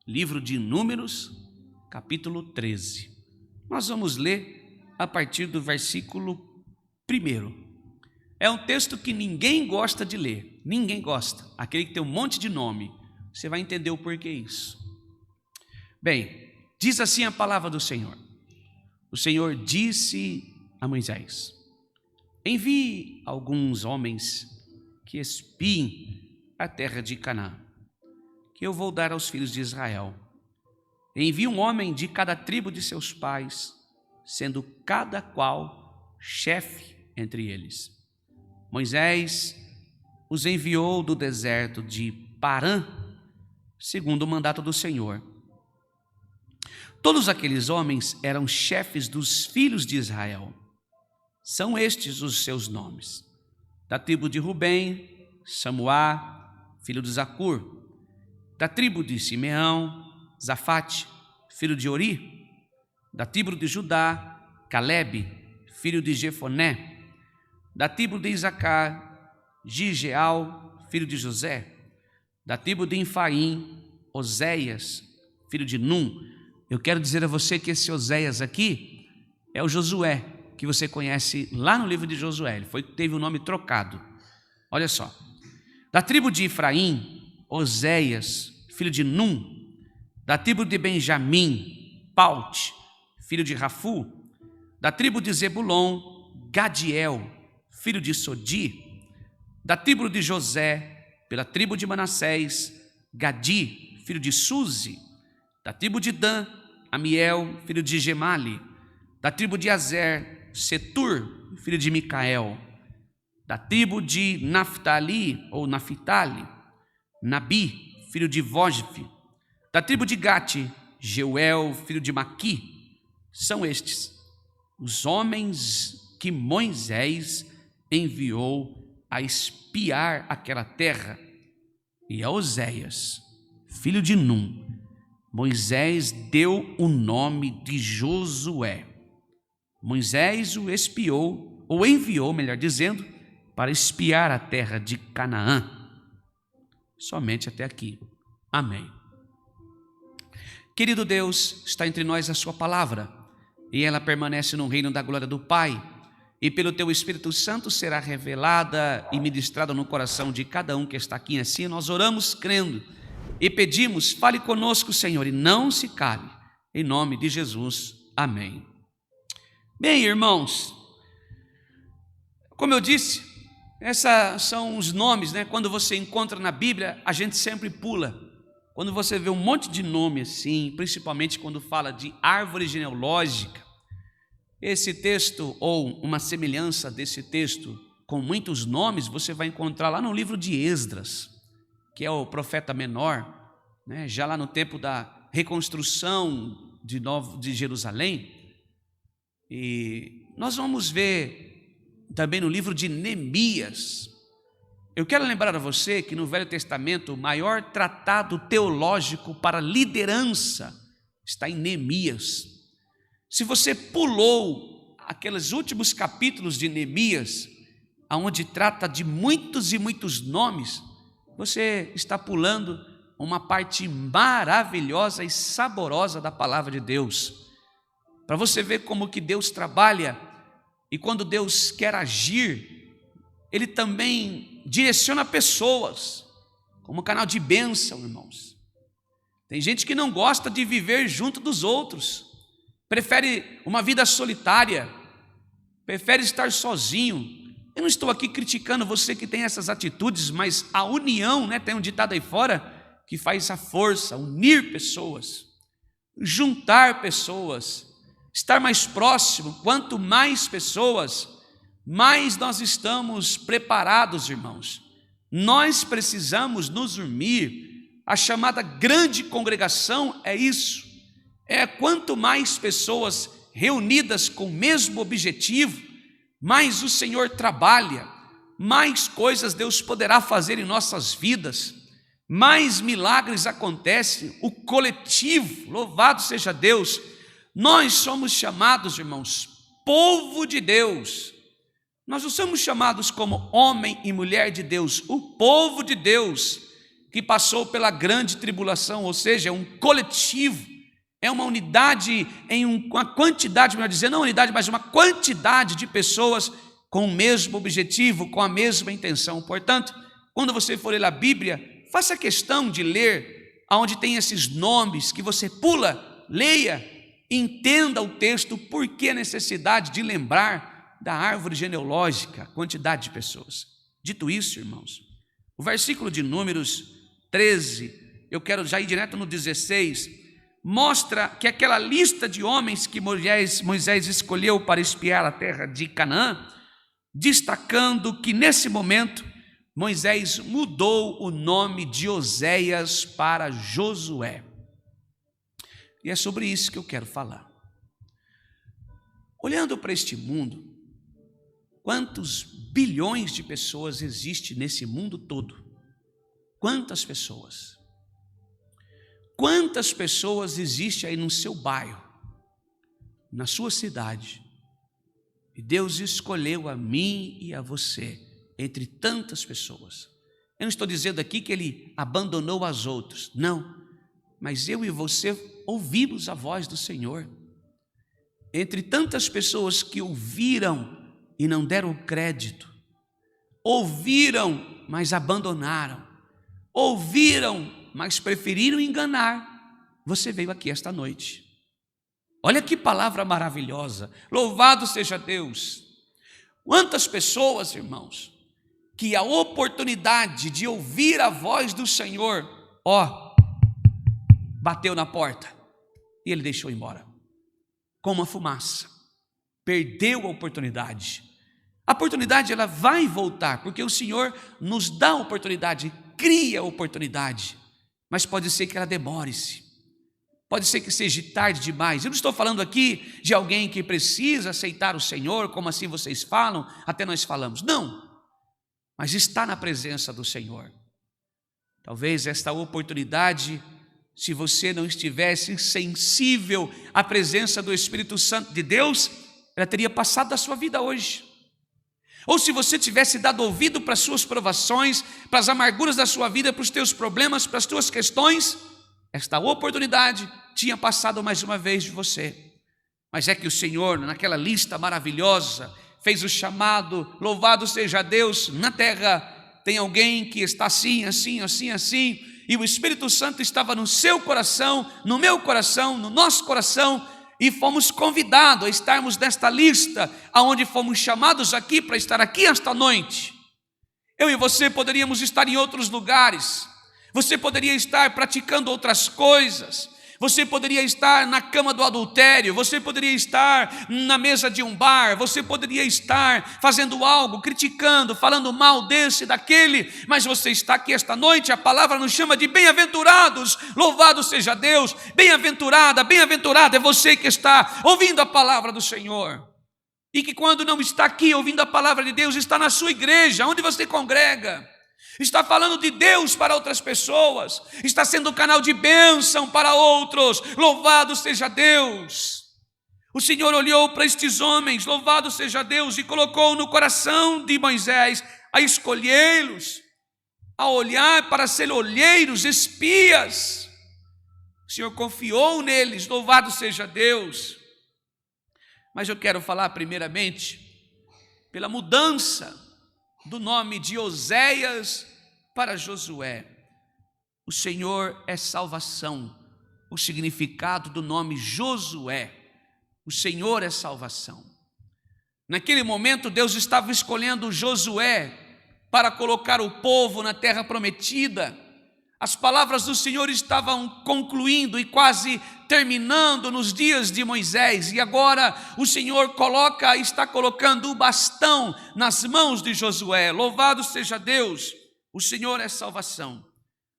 livro de Números, capítulo 13. Nós vamos ler a partir do versículo 1. É um texto que ninguém gosta de ler, ninguém gosta, aquele que tem um monte de nome. Você vai entender o porquê isso. Bem, diz assim a palavra do Senhor. O Senhor disse a Moisés: envie alguns homens que espiem a terra de Canaã, que eu vou dar aos filhos de Israel. Envie um homem de cada tribo de seus pais, sendo cada qual chefe entre eles. Moisés os enviou do deserto de Parã, segundo o mandato do Senhor. Todos aqueles homens eram chefes dos filhos de Israel. São estes os seus nomes: da tribo de Rubem, Samuá, filho de Zacur; da tribo de Simeão, Zafate, filho de Ori; da tribo de Judá, Calebe, filho de Jefoné; da tribo de Isacar, Gigeal, filho de José; da tribo de Infaim, Oséias, filho de Num. Eu quero dizer a você que esse Oséias aqui é o Josué, que você conhece lá no livro de Josué. Ele teve o nome trocado. Olha só. Da tribo de Efraim, Oséias, filho de Num; da tribo de Benjamim, Paute, filho de Rafu; da tribo de Zebulon, Gadiel, filho de Sodi; da tribo de José, pela tribo de Manassés, Gadi, filho de Suzi; da tribo de Dan, Amiel, filho de Gemali; da tribo de Azer, Setur, filho de Micael; da tribo de Naftali, ou Naphtali, Nabi, filho de Vosfe; da tribo de Gate, Jeuel, filho de Maqui. São estes os homens que Moisés enviou a espiar aquela terra. E a Oséias, filho de Num, Moisés deu o nome de Josué. Moisés o espiou, ou enviou, melhor dizendo, para espiar a terra de Canaã. Somente até aqui. Amém. Querido Deus, está entre nós a sua palavra, e ela permanece no reino da glória do Pai, e pelo teu Espírito Santo será revelada e ministrada no coração de cada um que está aqui. Assim nós oramos crendo e pedimos: fale conosco, Senhor, e não se cale, em nome de Jesus. Amém. Bem, irmãos, como eu disse, esses são os nomes, né? Quando você encontra na Bíblia, a gente sempre pula. Quando você vê um monte de nome assim, principalmente quando fala de árvore genealógica, esse texto, ou uma semelhança desse texto com muitos nomes, você vai encontrar lá no livro de Esdras, que é o profeta menor, né? Já lá no tempo da reconstrução de Jerusalém. E nós vamos ver também no livro de Neemias. Eu quero lembrar a você que no Velho Testamento o maior tratado teológico para liderança está em Neemias. Se você pulou aqueles últimos capítulos de Neemias, onde trata de muitos e muitos nomes, você está pulando uma parte maravilhosa e saborosa da palavra de Deus, para você ver como que Deus trabalha, e quando Deus quer agir, Ele também direciona pessoas como canal de bênção, irmãos. Tem gente que não gosta de viver junto dos outros, prefere uma vida solitária, prefere estar sozinho. Eu não estou aqui criticando você que tem essas atitudes, mas a união, né, tem um ditado aí fora que faz a força, unir pessoas, juntar pessoas, estar mais próximo. Quanto mais pessoas, mais nós estamos preparados, irmãos. Nós precisamos nos unir. A chamada grande congregação é isso. É quanto mais pessoas reunidas com o mesmo objetivo, mais o Senhor trabalha, mais coisas Deus poderá fazer em nossas vidas, mais milagres acontecem. O coletivo, louvado seja Deus. Nós somos chamados, irmãos, povo de Deus. Nós não somos chamados como homem e mulher de Deus, o povo de Deus. que passou pela grande tribulação, ou seja, é um coletivo, é uma unidade, uma quantidade, melhor dizer, não unidade, mas uma quantidade de pessoas com o mesmo objetivo, com a mesma intenção. Portanto, quando você for ler a Bíblia, faça questão de ler aonde tem esses nomes, que você pula, leia, entenda o texto, por que a necessidade de lembrar da árvore genealógica, quantidade de pessoas. Dito isso, irmãos, o versículo de Números 13, eu quero já ir direto no 16, mostra que aquela lista de homens que Moisés escolheu para espiar a terra de Canaã, destacando que nesse momento Moisés mudou o nome de Oséias para Josué. E é sobre isso que eu quero falar. Olhando para este mundo, quantos bilhões de pessoas existem nesse mundo todo? Quantas pessoas? Quantas pessoas existem aí no seu bairro, na sua cidade? E Deus escolheu a mim e a você entre tantas pessoas. Eu não estou dizendo aqui que Ele abandonou as outras, não. Mas eu e você ouvimos a voz do Senhor. Entre tantas pessoas que ouviram e não deram crédito, ouviram, mas abandonaram, ouviram, mas preferiram enganar, você veio aqui esta noite. Olha que palavra maravilhosa, louvado seja Deus. Quantas pessoas, irmãos, que a oportunidade de ouvir a voz do Senhor, bateu na porta e Ele deixou embora, com uma fumaça, perdeu a oportunidade. A oportunidade ela vai voltar, porque o Senhor nos dá a oportunidade, cria a oportunidade, mas pode ser que ela demore-se, pode ser que seja tarde demais. Eu não estou falando aqui de alguém que precisa aceitar o Senhor, como assim vocês falam, até nós falamos, não, mas está na presença do Senhor. Talvez esta oportunidade, se você não estivesse sensível à presença do Espírito Santo de Deus, ela teria passado da sua vida hoje. Ou se você tivesse dado ouvido para as suas provações, para as amarguras da sua vida, para os teus problemas, para as tuas questões, esta oportunidade tinha passado mais uma vez de você. Mas é que o Senhor, naquela lista maravilhosa, fez o chamado, louvado seja Deus, na terra tem alguém que está assim, assim, assim, assim, e o Espírito Santo estava no seu coração, no meu coração, no nosso coração, e fomos convidados a estarmos nesta lista, aonde fomos chamados aqui para estar aqui esta noite. Eu e você poderíamos estar em outros lugares, você poderia estar praticando outras coisas, você poderia estar na cama do adultério, você poderia estar na mesa de um bar, você poderia estar fazendo algo, criticando, falando mal desse, daquele, mas você está aqui esta noite. A palavra nos chama de bem-aventurados, louvado seja Deus, bem-aventurada, bem-aventurada é você que está ouvindo a palavra do Senhor, e que quando não está aqui ouvindo a palavra de Deus, está na sua igreja, onde você congrega, está falando de Deus para outras pessoas, está sendo um canal de bênção para outros, louvado seja Deus. O Senhor olhou para estes homens, louvado seja Deus, e colocou no coração de Moisés a escolhê-los, a olhar para ser olheiros, espias. O Senhor confiou neles, louvado seja Deus. Mas eu quero falar primeiramente pela mudança do nome de Oséias para Josué. O Senhor é salvação. O significado do nome Josué, o Senhor é salvação. Naquele momento Deus estava escolhendo Josué para colocar o povo na terra prometida. As palavras do Senhor estavam concluindo e quase terminando nos dias de Moisés, e agora o Senhor está colocando o bastão nas mãos de Josué. Louvado seja Deus, o Senhor é salvação.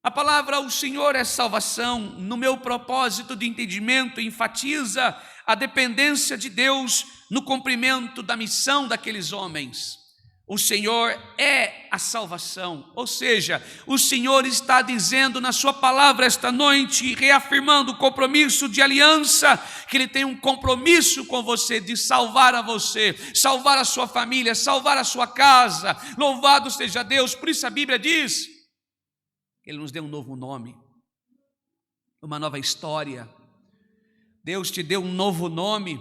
A palavra o Senhor é salvação, no meu propósito de entendimento, enfatiza a dependência de Deus no cumprimento da missão daqueles homens. O Senhor é a salvação, ou seja, o Senhor está dizendo na sua palavra esta noite, reafirmando o compromisso de aliança, que Ele tem um compromisso com você, de salvar a você, salvar a sua família, salvar a sua casa. Louvado seja Deus. Por isso a Bíblia diz Ele nos deu um novo nome, uma nova história. Deus te deu um novo nome,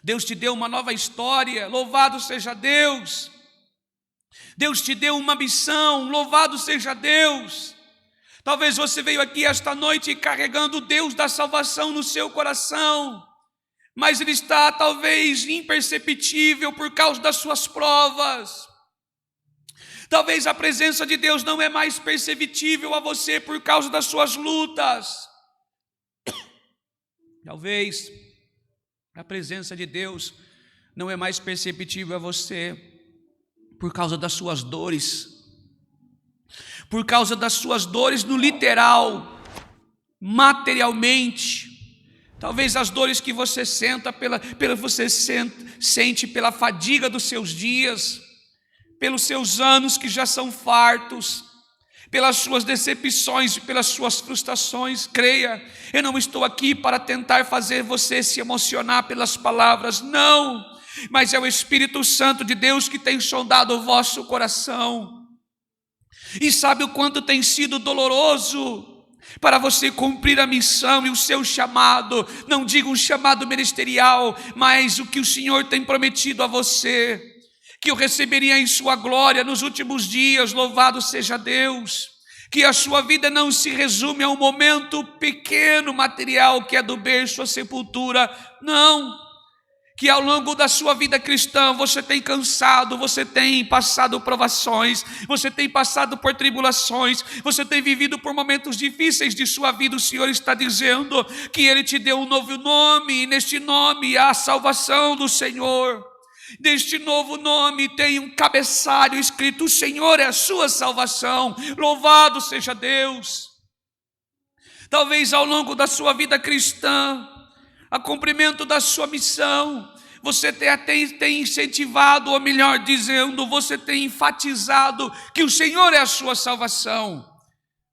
Deus te deu uma nova história, louvado seja Deus. Deus te deu uma missão, louvado seja Deus. Talvez você veio aqui esta noite carregando o Deus da salvação no seu coração, mas ele está talvez imperceptível por causa das suas provas. Talvez a presença de Deus não é mais perceptível a você por causa das suas lutas. Talvez a presença de Deus não é mais perceptível a você por causa das suas dores. Por causa das suas dores no literal, materialmente. Talvez as dores que você sente pela fadiga dos seus dias, pelos seus anos que já são fartos, pelas suas decepções e pelas suas frustrações. Creia, eu não estou aqui para tentar fazer você se emocionar pelas palavras, não, mas é o Espírito Santo de Deus que tem sondado o vosso coração, e sabe o quanto tem sido doloroso para você cumprir a missão e o seu chamado. Não digo um chamado ministerial, mas o que o Senhor tem prometido a você, que eu receberia em sua glória nos últimos dias. Louvado seja Deus. Que a sua vida não se resume a um momento pequeno material que é do berço à sepultura, não. Que ao longo da sua vida cristã você tem cansado, você tem passado provações, você tem passado por tribulações, você tem vivido por momentos difíceis de sua vida. O Senhor está dizendo que Ele te deu um novo nome, e neste nome há a salvação do Senhor. Deste novo nome tem um cabeçalho escrito: o Senhor é a sua salvação. Louvado seja Deus. Talvez ao longo da sua vida cristã, a cumprimento da sua missão, você tem incentivado, ou melhor dizendo, você tem enfatizado que o Senhor é a sua salvação,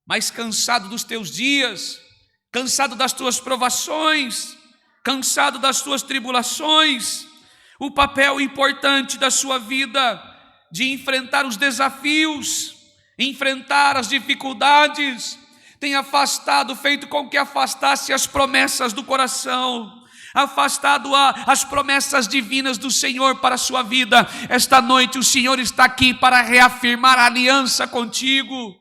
mas cansado dos teus dias, cansado das tuas provações, cansado das tuas tribulações, o papel importante da sua vida de enfrentar os desafios, enfrentar as dificuldades, tem afastado, feito com que afastasse as promessas do coração, afastado as promessas divinas do Senhor para a sua vida. Esta noite o Senhor está aqui para reafirmar a aliança contigo.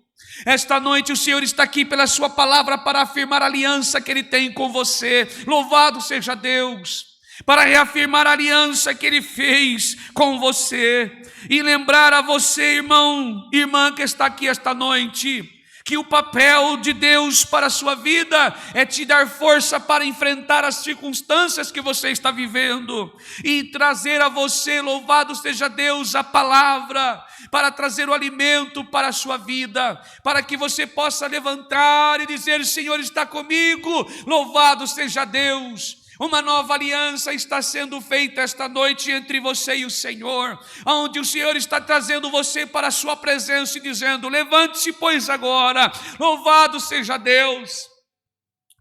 Esta noite o Senhor está aqui pela sua palavra para afirmar a aliança que Ele tem com você. Louvado seja Deus. Para reafirmar a aliança que Ele fez com você e lembrar a você, irmão, irmã que está aqui esta noite, que o papel de Deus para a sua vida é te dar força para enfrentar as circunstâncias que você está vivendo e trazer a você, louvado seja Deus, a palavra, para trazer o alimento para a sua vida, para que você possa levantar e dizer: Senhor está comigo, louvado seja Deus. Uma nova aliança está sendo feita esta noite entre você e o Senhor, onde o Senhor está trazendo você para a sua presença e dizendo: levante-se, pois agora, louvado seja Deus,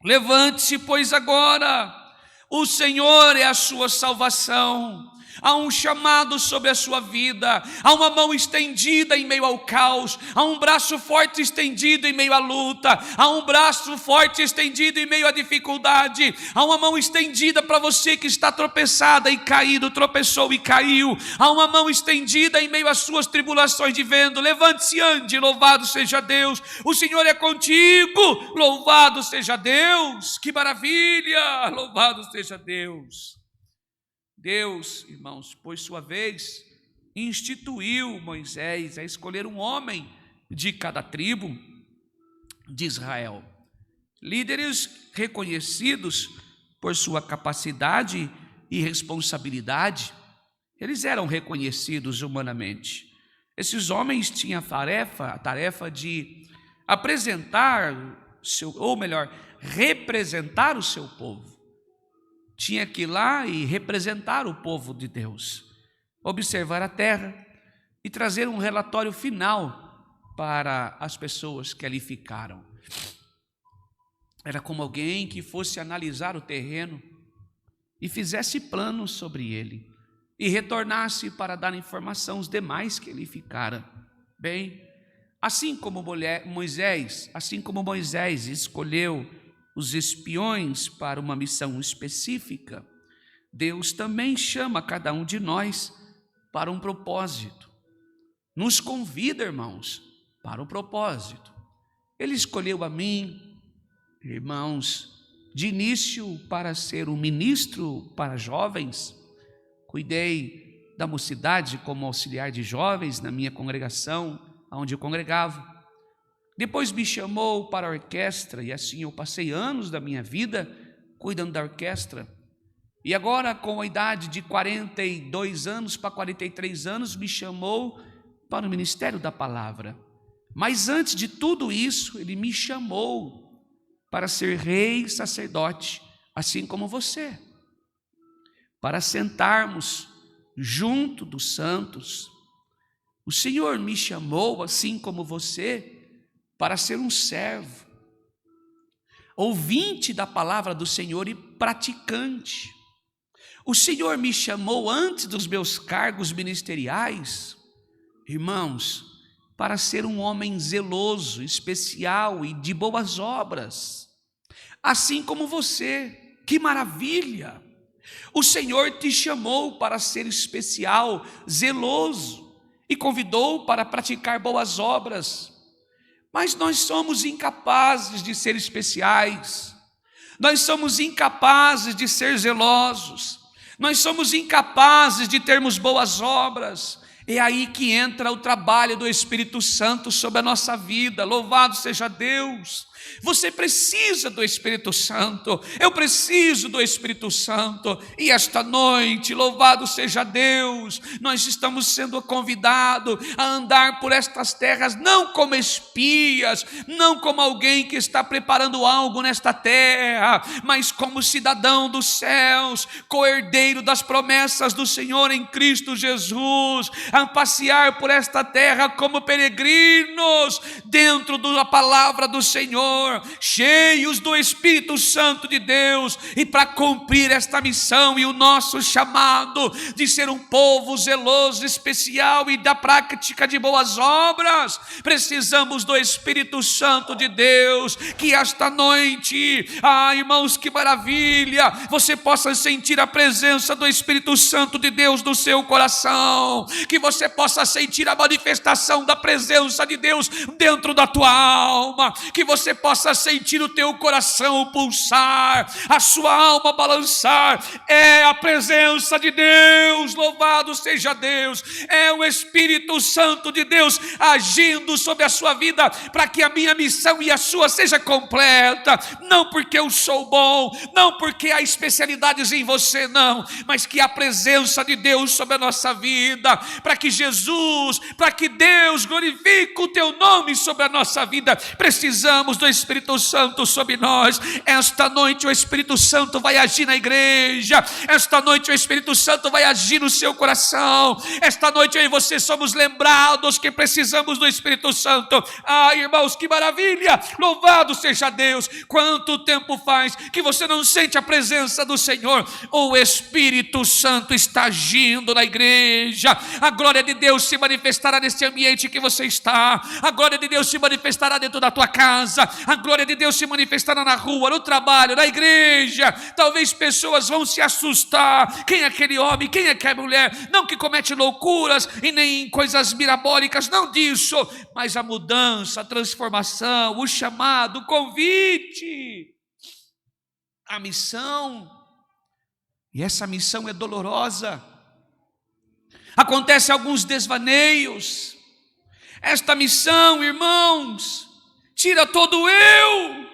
levante-se, pois agora, o Senhor é a sua salvação. Há um chamado sobre a sua vida, há uma mão estendida em meio ao caos, há um braço forte estendido em meio à luta, há um braço forte estendido em meio à dificuldade, há uma mão estendida para você que está tropeçada e caído, tropeçou e caiu, há uma mão estendida em meio às suas tribulações, dizendo: levante-se, ande, louvado seja Deus, o Senhor é contigo, louvado seja Deus. Que maravilha, louvado seja Deus. Deus, irmãos, por sua vez, instituiu Moisés a escolher um homem de cada tribo de Israel, líderes reconhecidos por sua capacidade e responsabilidade. Eles eram reconhecidos humanamente. Esses homens tinham a tarefa de representar o seu povo. Tinha que ir lá e representar o povo de Deus, observar a terra e trazer um relatório final para as pessoas que ali ficaram. Era como alguém que fosse analisar o terreno e fizesse planos sobre ele e retornasse para dar informação aos demais que ali ficaram. Bem, Assim como Moisés escolheu os espiões para uma missão específica, Deus também chama cada um de nós para um propósito. Nos convida, irmãos, para o propósito. Ele escolheu a mim, irmãos, de início para ser um ministro para jovens. Cuidei da mocidade como auxiliar de jovens na minha congregação, onde eu congregava. Depois me chamou para a orquestra e assim eu passei anos da minha vida cuidando da orquestra. E agora, com a idade de 42 anos para 43 anos, me chamou para o ministério da palavra. Mas antes de tudo isso, ele me chamou para ser rei e sacerdote, assim como você, para sentarmos junto dos santos. O Senhor me chamou, assim como você, para ser um servo, ouvinte da palavra do Senhor e praticante. O Senhor me chamou antes dos meus cargos ministeriais, irmãos, para ser um homem zeloso, especial e de boas obras, assim como você. Que maravilha! O Senhor te chamou para ser especial, zeloso, e convidou para praticar boas obras, mas nós somos incapazes de ser especiais, nós somos incapazes de ser zelosos, nós somos incapazes de termos boas obras. É aí que entra o trabalho do Espírito Santo sobre a nossa vida. Louvado seja Deus! Você precisa do Espírito Santo, eu preciso do Espírito Santo, e esta noite, louvado seja Deus, nós estamos sendo convidados a andar por estas terras, não como espias, não como alguém que está preparando algo nesta terra, mas como cidadão dos céus, co-herdeiro das promessas do Senhor em Cristo Jesus, a passear por esta terra como peregrinos, dentro da palavra do Senhor, cheios do Espírito Santo de Deus, e para cumprir esta missão e o nosso chamado de ser um povo zeloso, especial e da prática de boas obras, precisamos do Espírito Santo de Deus. Que esta noite, irmãos, que maravilha, você possa sentir a presença do Espírito Santo de Deus no seu coração, que você possa sentir a manifestação da presença de Deus dentro da tua alma, que você possa sentir o teu coração pulsar, a sua alma balançar. É a presença de Deus, louvado seja Deus, é o Espírito Santo de Deus agindo sobre a sua vida, para que a minha missão e a sua seja completa, não porque eu sou bom, não porque há especialidades em você, não, mas que a presença de Deus sobre a nossa vida, para que Jesus, para que Deus glorifique o teu nome sobre a nossa vida. Precisamos do Espírito Santo sobre nós. Esta noite o Espírito Santo vai agir na igreja, esta noite o Espírito Santo vai agir no seu coração, esta noite eu e você somos lembrados que precisamos do Espírito Santo. Irmãos, que maravilha, louvado seja Deus. Quanto tempo faz que você não sente a presença do Senhor? O Espírito Santo está agindo na igreja, a glória de Deus se manifestará nesse ambiente que você está, a glória de Deus se manifestará dentro da tua casa, a glória de Deus se manifestará na rua, no trabalho, na igreja. Talvez pessoas vão se assustar. Quem é aquele homem? Quem é aquela mulher? Não que comete loucuras e nem coisas mirabólicas, não disso, mas a mudança, a transformação, o chamado, o convite, a missão. E essa missão é dolorosa. Acontece alguns desvaneios. Esta missão, irmãos, tira todo eu,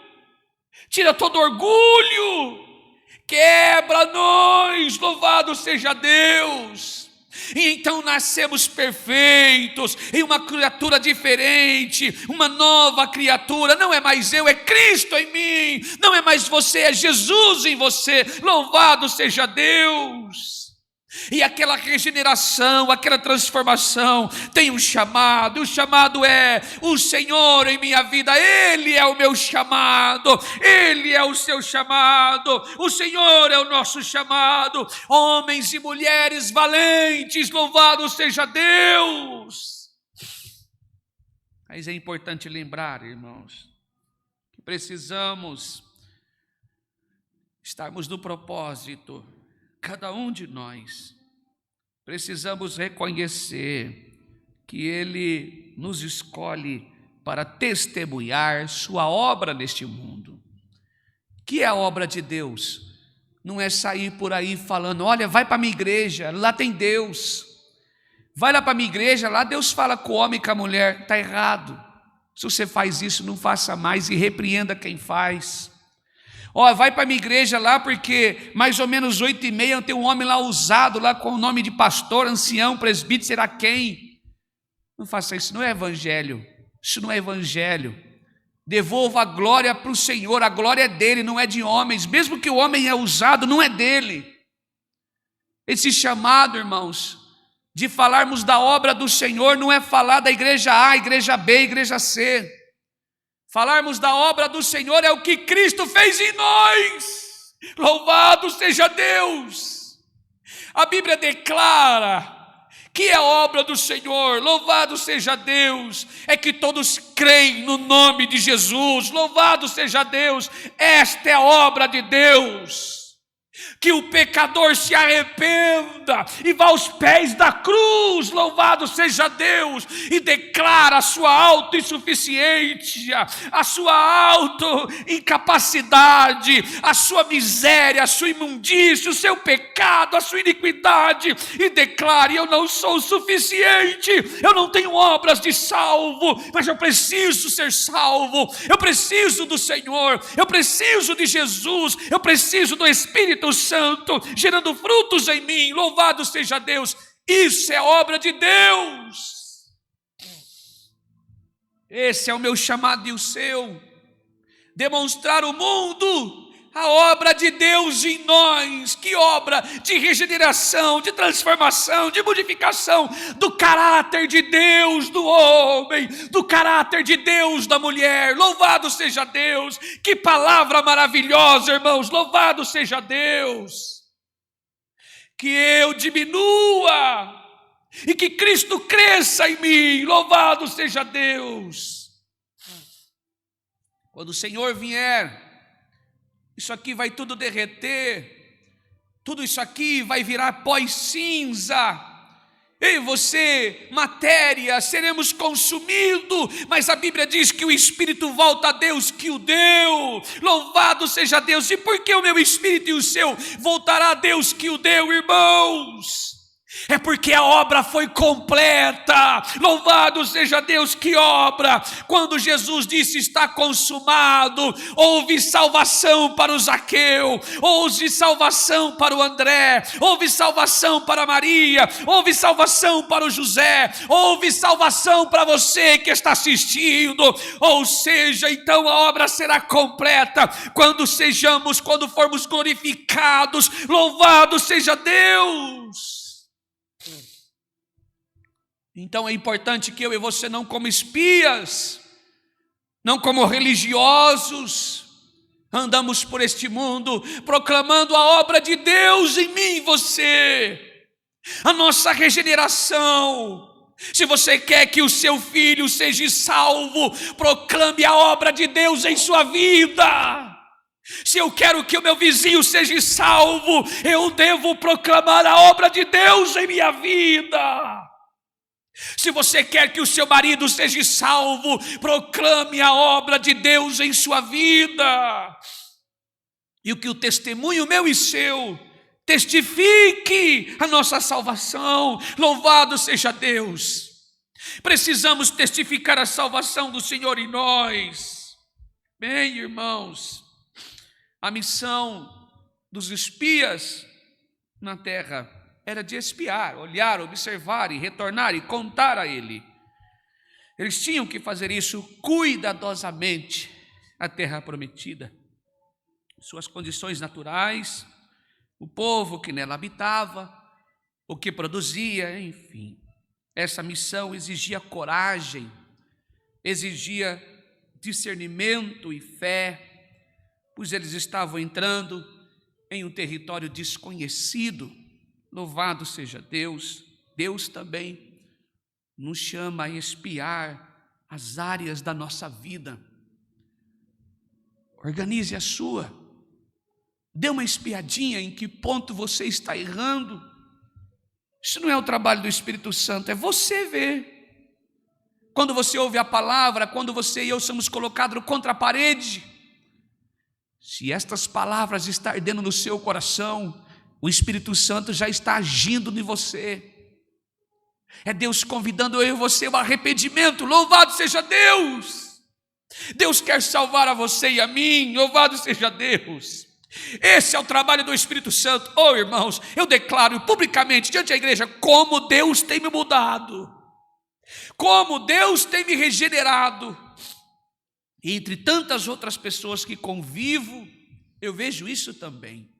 tira todo orgulho, quebra nós, louvado seja Deus. E então nascemos perfeitos, em uma criatura diferente, uma nova criatura. Não é mais eu, é Cristo em mim. Não é mais você, é Jesus em você. Louvado seja Deus. E aquela regeneração, aquela transformação tem um chamado. O chamado é o Senhor em minha vida. Ele é o meu chamado, Ele é o seu chamado. O Senhor é o nosso chamado. Homens e mulheres valentes, louvado seja Deus. Mas é importante lembrar, irmãos, que precisamos estarmos no propósito, cada um de nós. Precisamos reconhecer que Ele nos escolhe para testemunhar sua obra neste mundo. Que é a obra de Deus? Não é sair por aí falando, olha, vai para a minha igreja, lá tem Deus. Vai lá para a minha igreja, lá Deus fala com o homem e com a mulher. Está errado. Se você faz isso, não faça mais e repreenda quem faz. Ó, vai para a minha igreja lá porque mais ou menos 8h30 tem um homem lá usado, lá com o nome de pastor, ancião, presbítero, será quem? Não faça isso, não é evangelho. Isso não é evangelho. Devolva a glória para o Senhor, a glória é dele, não é de homens. Mesmo que o homem é usado, não é dele. Esse chamado, irmãos, de falarmos da obra do Senhor não é falar da igreja A, igreja B, igreja C. Falarmos da obra do Senhor é o que Cristo fez em nós. Louvado seja Deus. A Bíblia declara que é a obra do Senhor, louvado seja Deus, é que todos creem no nome de Jesus, louvado seja Deus, esta é a obra de Deus. Que o pecador se arrependa e vá aos pés da cruz, louvado seja Deus, e declara a sua autossuficiência, a sua autoincapacidade, a sua miséria, a sua imundícia, o seu pecado, a sua iniquidade, e declare: eu não sou suficiente, eu não tenho obras de salvo, mas eu preciso ser salvo, eu preciso do Senhor, eu preciso de Jesus, eu preciso do Espírito Santo, gerando frutos em mim, louvado seja Deus. Isso é obra de Deus. Esse é o meu chamado e o seu, demonstrar ao mundo a obra de Deus em nós. Que obra de regeneração, de transformação, de modificação do caráter de Deus do homem, do caráter de Deus da mulher, louvado seja Deus. Que palavra maravilhosa, irmãos, louvado seja Deus. Que eu diminua e que Cristo cresça em mim, louvado seja Deus. Quando o Senhor vier, isso aqui vai tudo derreter, tudo isso aqui vai virar pó e cinza. Eu e você, matéria, seremos consumidos, mas a Bíblia diz que o Espírito volta a Deus que o deu, louvado seja Deus. E por que o meu Espírito e o seu voltará a Deus que o deu, irmãos? É porque a obra foi completa, louvado seja Deus. Que obra? Quando Jesus disse está consumado, houve salvação para o Zaqueu, houve salvação para o André, houve salvação para Maria, houve salvação para o José, houve salvação para você que está assistindo. Ou seja, então a obra será completa quando formos glorificados, louvado seja Deus. Então é importante que eu e você, não como espias, não como religiosos, andamos por este mundo proclamando a obra de Deus em mim e você, a nossa regeneração. Se você quer que o seu filho seja salvo, proclame a obra de Deus em sua vida. Se eu quero que o meu vizinho seja salvo, eu devo proclamar a obra de Deus em minha vida. Se você quer que o seu marido seja salvo, proclame a obra de Deus em sua vida. E o que o testemunho meu e seu testifique a nossa salvação, louvado seja Deus. Precisamos testificar a salvação do Senhor em nós. Bem, irmãos, a missão dos espias na terra era de espiar, olhar, observar e retornar e contar a ele. Eles tinham que fazer isso cuidadosamente, a terra prometida, suas condições naturais, o povo que nela habitava, o que produzia, enfim. Essa missão exigia coragem, exigia discernimento e fé, pois eles estavam entrando em um território desconhecido. Louvado seja Deus. Deus também nos chama a espiar as áreas da nossa vida. Organize a sua. Dê uma espiadinha em que ponto você está errando. Isso não é o trabalho do Espírito Santo, é você ver. Quando você ouve a palavra, quando você e eu somos colocados contra a parede, se estas palavras estão ardendo no seu coração, o Espírito Santo já está agindo em você. É Deus convidando eu e você ao arrependimento. Louvado seja Deus! Deus quer salvar a você e a mim. Louvado seja Deus! Esse é o trabalho do Espírito Santo. Oh, irmãos, eu declaro publicamente diante da igreja como Deus tem me mudado, como Deus tem me regenerado. E entre tantas outras pessoas que convivo, eu vejo isso também.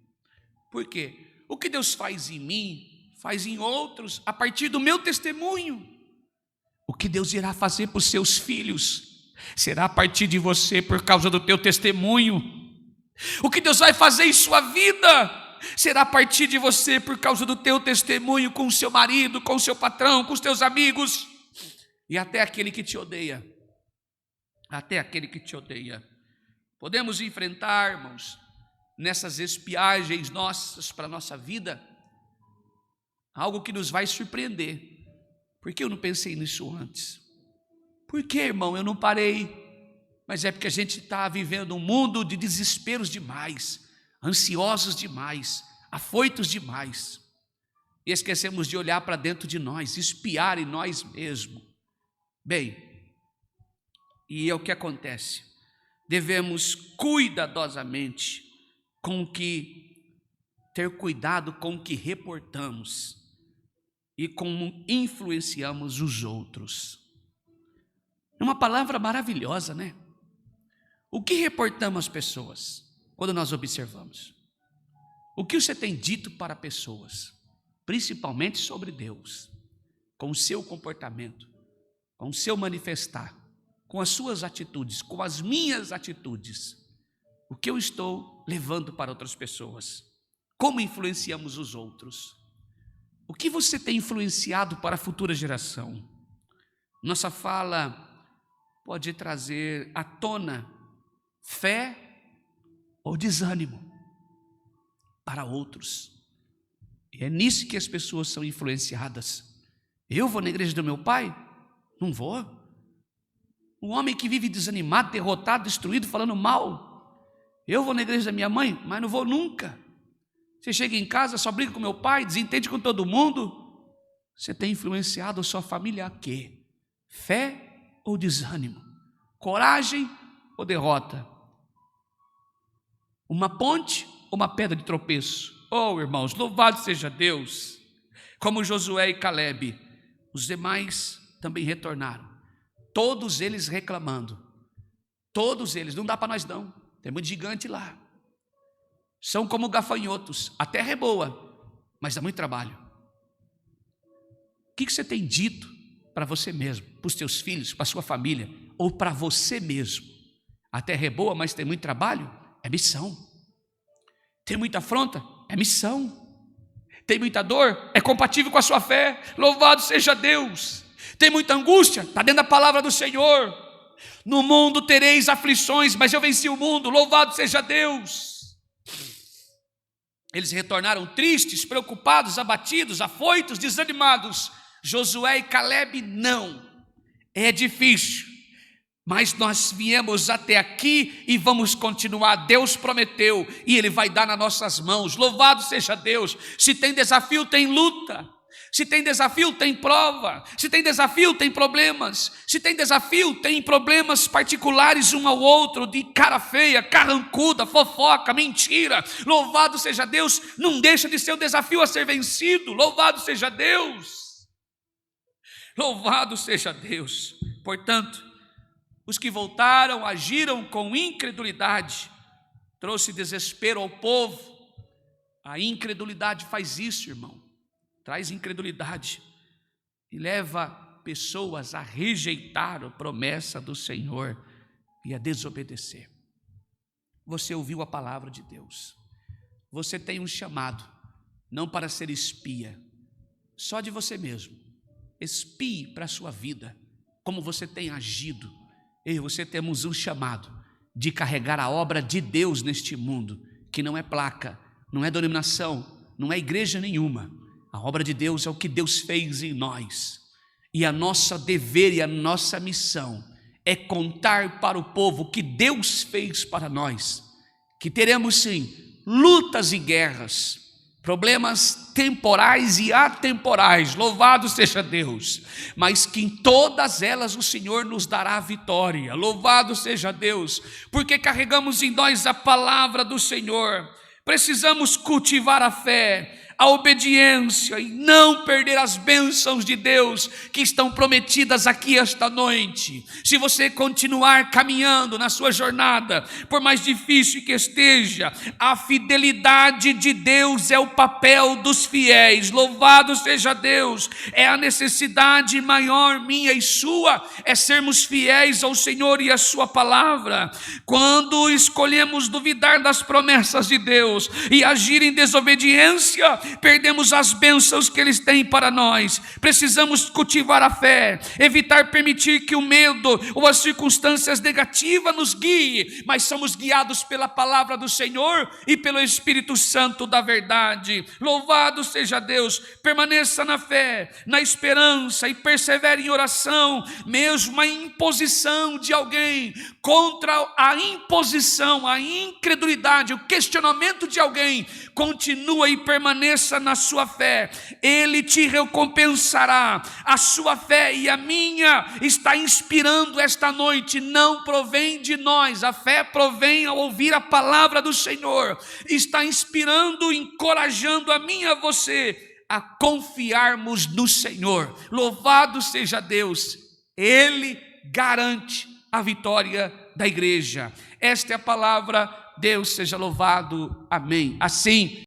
Por quê? O que Deus faz em mim, faz em outros, a partir do meu testemunho. O que Deus irá fazer para os seus filhos, será a partir de você, por causa do teu testemunho. O que Deus vai fazer em sua vida, será a partir de você, por causa do teu testemunho com o seu marido, com o seu patrão, com os teus amigos, e até aquele que te odeia. Até aquele que te odeia. Podemos enfrentar, irmãos, nessas espiagens nossas para a nossa vida, algo que nos vai surpreender. Por que eu não pensei nisso antes? Por que, irmão, eu não parei? Mas é porque a gente está vivendo um mundo de desesperos demais, ansiosos demais, afoitos demais, e esquecemos de olhar para dentro de nós, espiar em nós mesmos. Bem, e é o que acontece. Devemos cuidadosamente ter cuidado com o que reportamos e como influenciamos os outros. É uma palavra maravilhosa, né? O que reportamos às pessoas quando nós observamos? O que você tem dito para pessoas, principalmente sobre Deus, com o seu comportamento, com o seu manifestar, com as suas atitudes, com as minhas atitudes? O que eu estou levando para outras pessoas? Como influenciamos os outros? O que você tem influenciado para a futura geração? Nossa fala pode trazer à tona fé ou desânimo para outros. E é nisso que as pessoas são influenciadas. Eu vou na igreja do meu pai? Não vou. Um homem que vive desanimado, derrotado, destruído, falando mal. Eu vou na igreja da minha mãe, mas não vou nunca. Você chega em casa, só briga com meu pai, desentende com todo mundo. Você tem influenciado a sua família a quê? Fé ou desânimo? Coragem ou derrota? Uma ponte ou uma pedra de tropeço? Oh, irmãos, louvado seja Deus! Como Josué e Calebe, os demais também retornaram. Todos eles reclamando. Todos eles, não dá para nós não. Tem muito gigante lá. São como gafanhotos. A terra é boa, mas dá muito trabalho. O que você tem dito para você mesmo, para os teus filhos, para a sua família, ou para você mesmo? A terra é boa, mas tem muito trabalho? É missão. Tem muita afronta? É missão. Tem muita dor? É compatível com a sua fé. Louvado seja Deus. Tem muita angústia? Está dentro da palavra do Senhor. No mundo tereis aflições, mas eu venci o mundo. Louvado seja Deus. Eles retornaram tristes, preocupados, abatidos, afoitos, desanimados. Josué e Calebe não. É difícil, mas nós viemos até aqui e vamos continuar. Deus prometeu e Ele vai dar nas nossas mãos. Louvado seja Deus. Se tem desafio, tem luta. Se tem desafio, tem prova. Se tem desafio, tem problemas. Se tem desafio, tem problemas particulares um ao outro, de cara feia, carrancuda, fofoca, mentira. Louvado seja Deus. Não deixa de ser um desafio a ser vencido. Louvado seja Deus. Louvado seja Deus. Portanto, os que voltaram agiram com incredulidade, trouxe desespero ao povo. A incredulidade faz isso, irmão. Traz incredulidade e leva pessoas a rejeitar a promessa do Senhor e a desobedecer. Você ouviu a palavra de Deus. Você tem um chamado, não para ser espia, só de você mesmo. Espie para a sua vida. como você tem agido. Eu e você temos um chamado de carregar a obra de Deus neste mundo, que não é placa, não é denominação, não é igreja nenhuma. A obra de Deus é o que Deus fez em nós. E a nossa dever e a nossa missão é contar para o povo o que Deus fez para nós. Que teremos sim lutas e guerras, problemas temporais e atemporais, louvado seja Deus, mas que em todas elas o Senhor nos dará vitória, louvado seja Deus, porque carregamos em nós a palavra do Senhor. Precisamos cultivar a fé, a obediência e não perder as bênçãos de Deus que estão prometidas aqui esta noite. Se você continuar caminhando na sua jornada, por mais difícil que esteja, a fidelidade de Deus é o papel dos fiéis, louvado seja Deus. É a necessidade maior minha e sua, é sermos fiéis ao Senhor e à sua palavra. Quando escolhemos duvidar das promessas de Deus e agir em desobediência, perdemos as bênçãos que Ele tem para nós. Precisamos cultivar a fé, evitar permitir que o medo ou as circunstâncias negativas nos guiem, mas somos guiados pela palavra do Senhor e pelo Espírito Santo da verdade. Louvado seja Deus. Permaneça na fé, na esperança e persevere em oração, mesmo a imposição de alguém, contra a imposição, a incredulidade, o questionamento de alguém, continua e permaneça na sua fé, Ele te recompensará. A sua fé e a minha está inspirando esta noite, não provém de nós, a fé provém ao ouvir a palavra do Senhor, está inspirando, encorajando a mim e a você a confiarmos no Senhor. Louvado seja Deus, Ele garante a vitória da igreja. Esta é a palavra, Deus seja louvado, amém. Assim